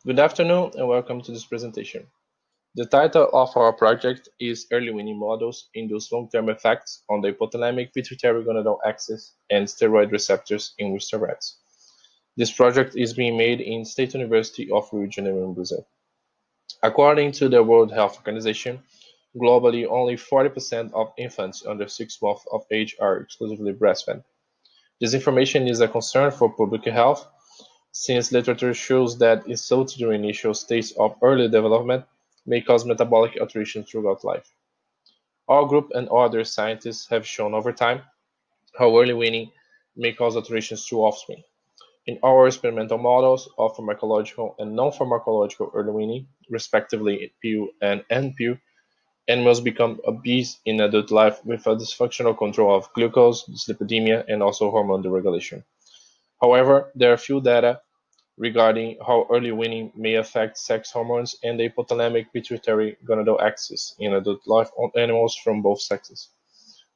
Good afternoon and welcome to this presentation. The title of our project is Early Weaning Models Induce Long-Term Effects on the Hypothalamic Pituitary Gonadal Axis and Steroid Receptors in Wistar rats. This project is being made in State University of Rio de Janeiro in Brazil. According to the World Health Organization, globally only 40% of infants under 6 months of age are exclusively breastfed. This information is a concern for public health since literature shows that insults during initial stages of early development may cause metabolic alterations throughout life. Our group and other scientists have shown over time how early weaning may cause alterations to offspring. In our experimental models of pharmacological and non-pharmacological early weaning, respectively PU and NPU, animals become obese in adult life with a dysfunctional control of glucose, dyslipidemia, and also hormone deregulation. However, there are few data regarding how early weaning may affect sex hormones and the hypothalamic pituitary gonadal axis in adult life on animals from both sexes.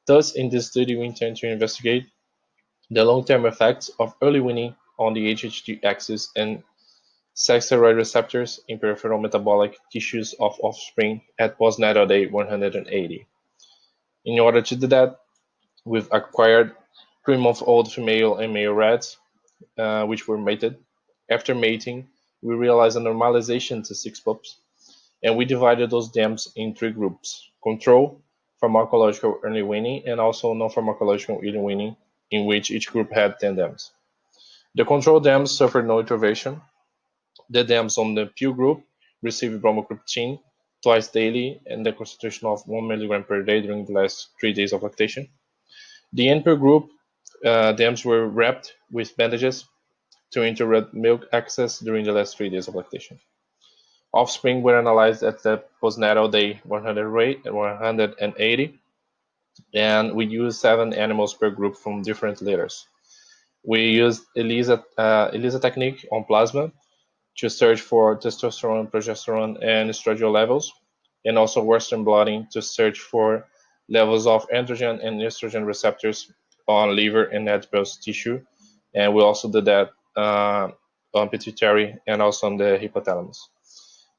Thus, in this study, we intend to investigate the long-term effects of early weaning on the HPG axis and sex steroid receptors in peripheral metabolic tissues of offspring at postnatal day 180. In order to do that, we've acquired 3-month-old female and male rats, which were mated. After mating, we realized a normalization to 6 pups, and we divided those dams in 3 groups: control, pharmacological early weaning, and also non-pharmacological early weaning, in which each group had 10 dams. The control dams suffered no intervention. The dams on the PU group received bromocriptine twice daily and the concentration of 1 mg per day during the last 3 days of lactation. The NPU group dams were wrapped with bandages to interrupt milk access during the last 3 days of lactation. Offspring were analyzed at the postnatal day 180, and we used 7 animals per group from different litters. We used ELISA technique on plasma to search for testosterone, progesterone, and estradiol levels, and also Western blotting to search for levels of androgen and estrogen receptors on liver and adipose tissue, and we also did that on pituitary and also on the hypothalamus.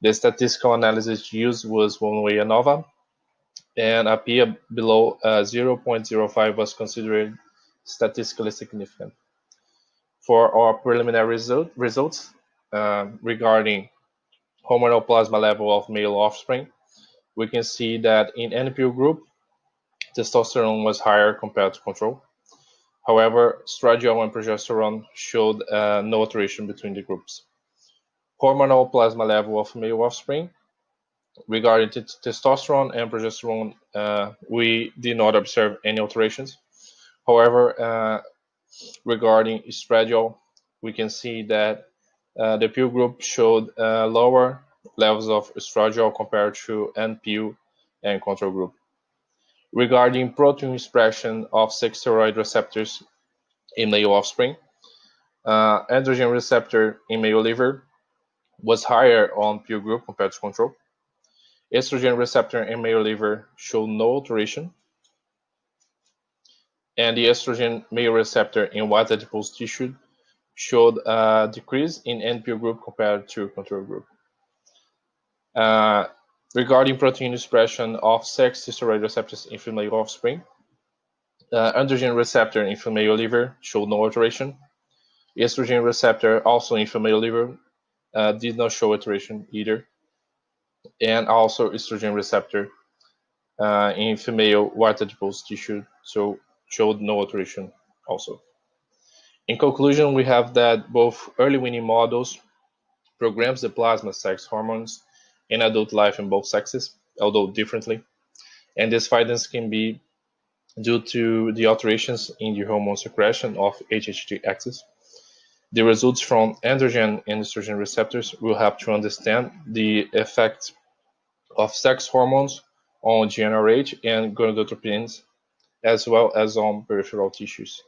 The statistical analysis used was one-way ANOVA, and a P below 0.05 was considered statistically significant. For our preliminary results regarding hormonal plasma level of male offspring, we can see that in NPU group, testosterone was higher compared to control. However, estradiol and progesterone showed no alteration between the groups. Hormonal plasma level of male offspring, regarding testosterone and progesterone, we did not observe any alterations. However, regarding estradiol, we can see that the PU group showed lower levels of estradiol compared to NPU and control group. Regarding protein expression of sex steroid receptors in male offspring, androgen receptor in male liver was higher on PU group compared to control. Estrogen receptor in male liver showed no alteration, and the estrogen male receptor in white adipose tissue showed a decrease in NPU group compared to control group. Regarding protein expression of sex steroid receptors in female offspring, androgen receptor in female liver showed no alteration. Estrogen receptor also in female liver did not show alteration either, and also estrogen receptor in female white adipose tissue showed no alteration also. In conclusion, we have that both early weaning models programs the plasma sex hormones in adult life in both sexes, although differently, and these findings can be due to the alterations in the hormone secretion of HPG axis. The results from androgen and estrogen receptors will help to understand the effects of sex hormones on GnRH and gonadotropins, as well as on peripheral tissues.